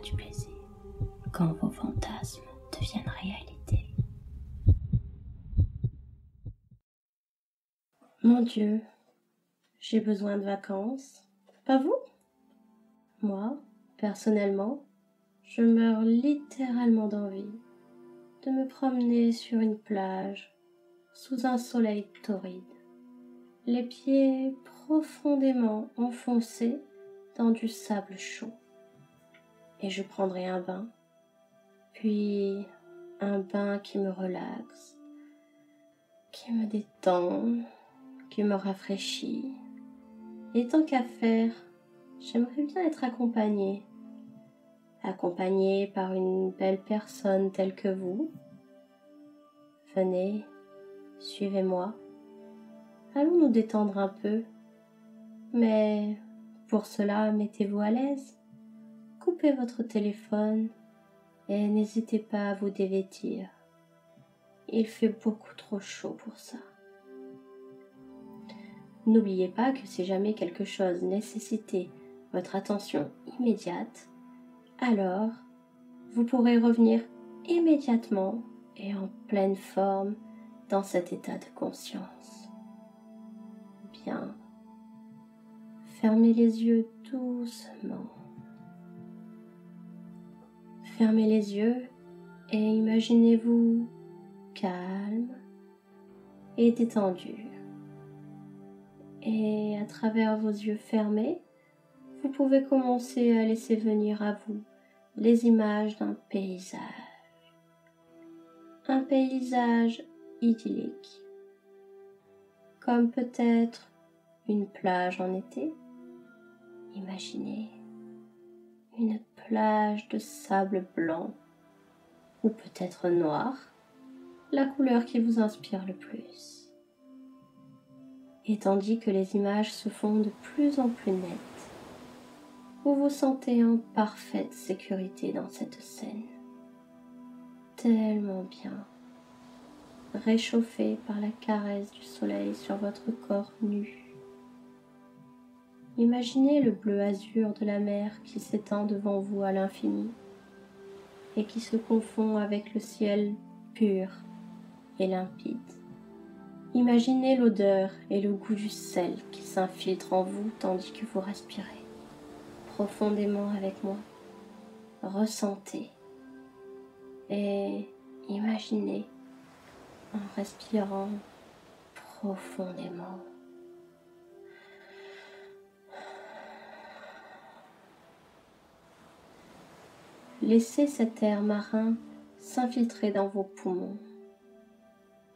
du plaisir quand vos fantasmes deviennent réalité. Mon Dieu, j'ai besoin de vacances. Pas vous? Moi, personnellement, je meurs littéralement d'envie de me promener sur une plage sous un soleil torride, les pieds profondément enfoncés dans du sable chaud. Et je prendrai un bain, puis un bain qui me relaxe, qui me détend, qui me rafraîchit. Et tant qu'à faire, j'aimerais bien être accompagnée par une belle personne telle que vous. Venez, suivez-moi. Allons nous détendre un peu. Mais pour cela, mettez-vous à l'aise. Coupez votre téléphone et n'hésitez pas à vous dévêtir. Il fait beaucoup trop chaud pour ça. N'oubliez pas que si jamais quelque chose nécessitait votre attention immédiate, alors vous pourrez revenir immédiatement et en pleine forme dans cet état de conscience. Bien, fermez les yeux doucement. Fermez les yeux et imaginez-vous calme et détendu. Et à travers vos yeux fermés, vous pouvez commencer à laisser venir à vous les images d'un paysage. Un paysage idyllique, comme peut-être une plage en été. Imaginez une plage de sable blanc ou peut-être noir, la couleur qui vous inspire le plus. Et tandis que les images se font de plus en plus nettes, vous vous sentez en parfaite sécurité dans cette scène. Tellement bien, réchauffé par la caresse du soleil sur votre corps nu. Imaginez le bleu azur de la mer qui s'étend devant vous à l'infini et qui se confond avec le ciel pur et limpide. Imaginez l'odeur et le goût du sel qui s'infiltrent en vous tandis que vous respirez profondément avec moi. Ressentez et imaginez en respirant profondément. Laissez cet air marin s'infiltrer dans vos poumons.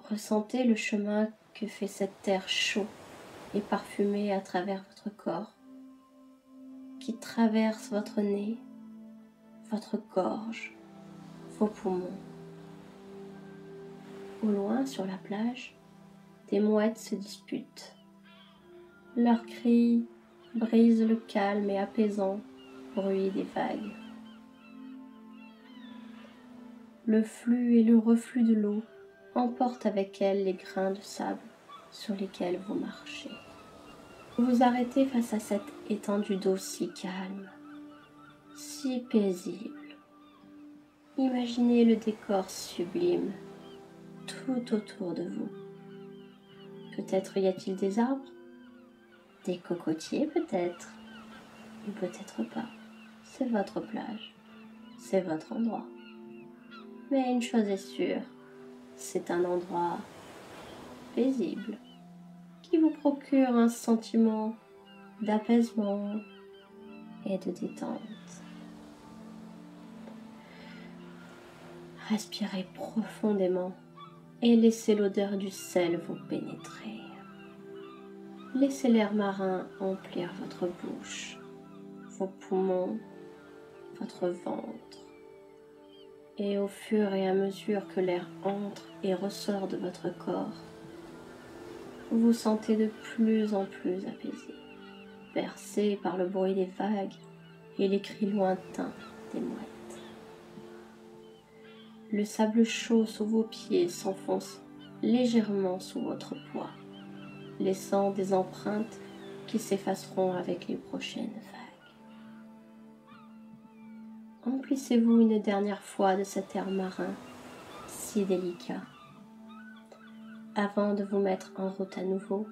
Ressentez le chemin que fait cet air chaud et parfumé à travers votre corps, qui traverse votre nez, votre gorge, vos poumons. Au loin, sur la plage, des mouettes se disputent. Leurs cris brisent le calme et apaisant bruit des vagues. Le flux et le reflux de l'eau emportent avec elles les grains de sable sur lesquels vous marchez. Vous vous arrêtez face à cette étendue d'eau si calme, si paisible. Imaginez le décor sublime tout autour de vous. Peut-être y a-t-il des arbres, des cocotiers peut-être, ou peut-être pas. C'est votre plage, c'est votre endroit. Mais une chose est sûre, c'est un endroit paisible qui vous procure un sentiment d'apaisement et de détente. Respirez profondément et laissez l'odeur du sel vous pénétrer. Laissez l'air marin emplir votre bouche, vos poumons, votre ventre. Et au fur et à mesure que l'air entre et ressort de votre corps, vous vous sentez de plus en plus apaisé, bercé par le bruit des vagues et les cris lointains des mouettes. Le sable chaud sous vos pieds s'enfonce légèrement sous votre poids, laissant des empreintes qui s'effaceront avec les prochaines vagues. Emplissez-vous une dernière fois de cet air marin si délicat avant de vous mettre en route à nouveau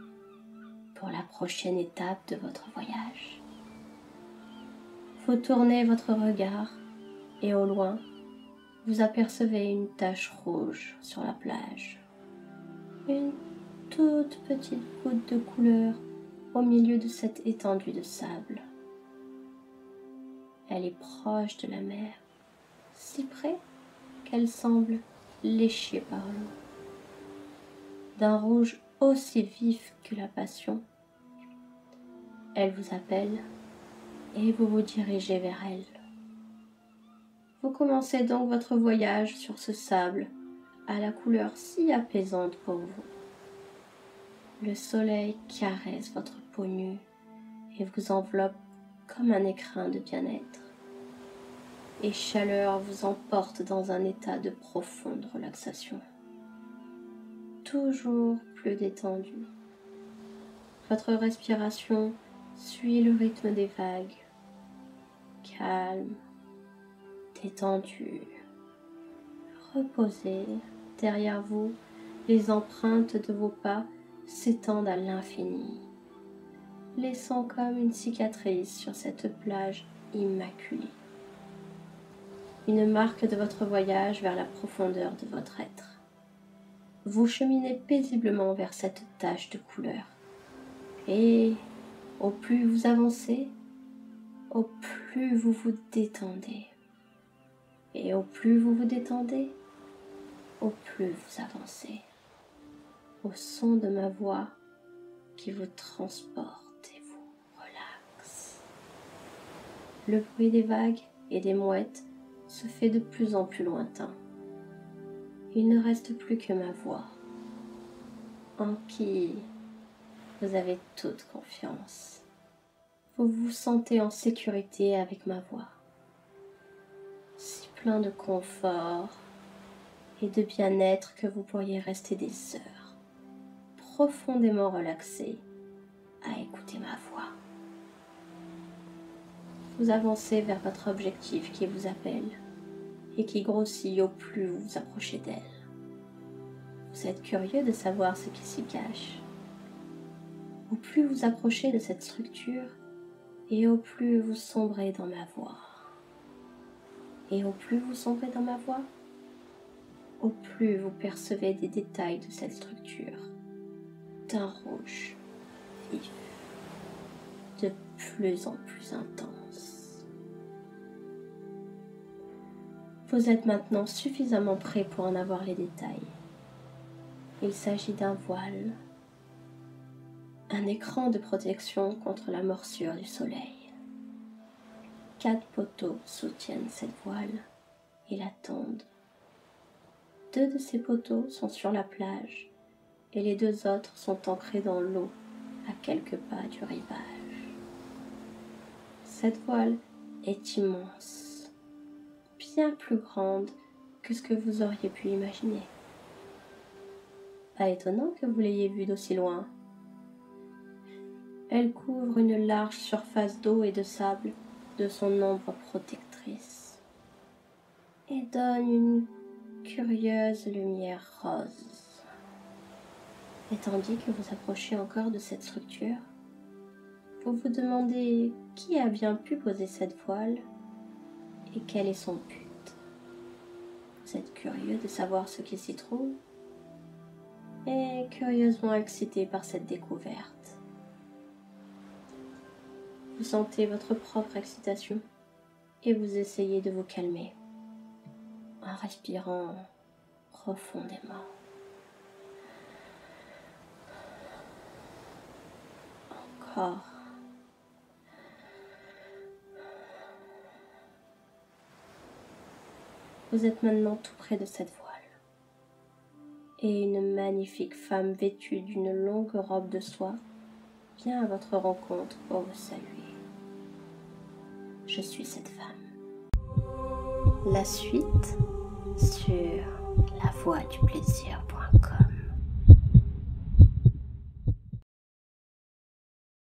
pour la prochaine étape de votre voyage. Vous tournez votre regard et au loin, vous apercevez une tache rouge sur la plage. Une toute petite goutte de couleur au milieu de cette étendue de sable. Elle est proche de la mer, si près qu'elle semble léchée par l'eau. D'un rouge aussi vif que la passion, elle vous appelle et vous vous dirigez vers elle. Vous commencez donc votre voyage sur ce sable à la couleur si apaisante pour vous. Le soleil caresse votre peau nue et vous enveloppe comme un écrin de bien-être. Et chaleur vous emporte dans un état de profonde relaxation. Toujours plus détendu. Votre respiration suit le rythme des vagues. Calme, détendu, reposé. Derrière vous, les empreintes de vos pas s'étendent à l'infini, laissant comme une cicatrice sur cette plage immaculée. Une marque de votre voyage vers la profondeur de votre être. Vous cheminez paisiblement vers cette tache de couleur. Et au plus vous avancez, au plus vous vous détendez. Et au plus vous vous détendez, au plus vous avancez. Au son de ma voix qui vous transporte et vous relaxe. Le bruit des vagues et des mouettes se fait de plus en plus lointain. Il ne reste plus que ma voix, en qui vous avez toute confiance. Vous vous sentez en sécurité avec ma voix, si plein de confort et de bien-être que vous pourriez rester des heures, profondément relaxé à écouter ma voix. Vous avancez vers votre objectif qui vous appelle et qui grossit au plus vous vous approchez d'elle. Vous êtes curieux de savoir ce qui s'y cache. Au plus vous approchez de cette structure et au plus vous sombrez dans ma voix. Et au plus vous sombrez dans ma voix, au plus vous percevez des détails de cette structure d'un rouge vif, de plus en plus intense. Vous êtes maintenant suffisamment prêt pour en avoir les détails. Il s'agit d'un voile, un écran de protection contre la morsure du soleil. 4 poteaux soutiennent cette voile et la tendent. 2 de ces poteaux sont sur la plage et les 2 autres sont ancrés dans l'eau à quelques pas du rivage. Cette voile est immense, bien plus grande que ce que vous auriez pu imaginer. Pas étonnant que vous l'ayez vue d'aussi loin. Elle couvre une large surface d'eau et de sable de son ombre protectrice et donne une curieuse lumière rose. Et tandis que vous approchez encore de cette structure, vous vous demandez qui a bien pu poser cette voile et quel est son but. Vous êtes curieux de savoir ce qui s'y trouve et curieusement excité par cette découverte. Vous sentez votre propre excitation et vous essayez de vous calmer en respirant profondément. Encore. Vous êtes maintenant tout près de cette voile et une magnifique femme vêtue d'une longue robe de soie vient à votre rencontre pour vous saluer. Je suis cette femme. La suite sur lavoieduplaisir.com.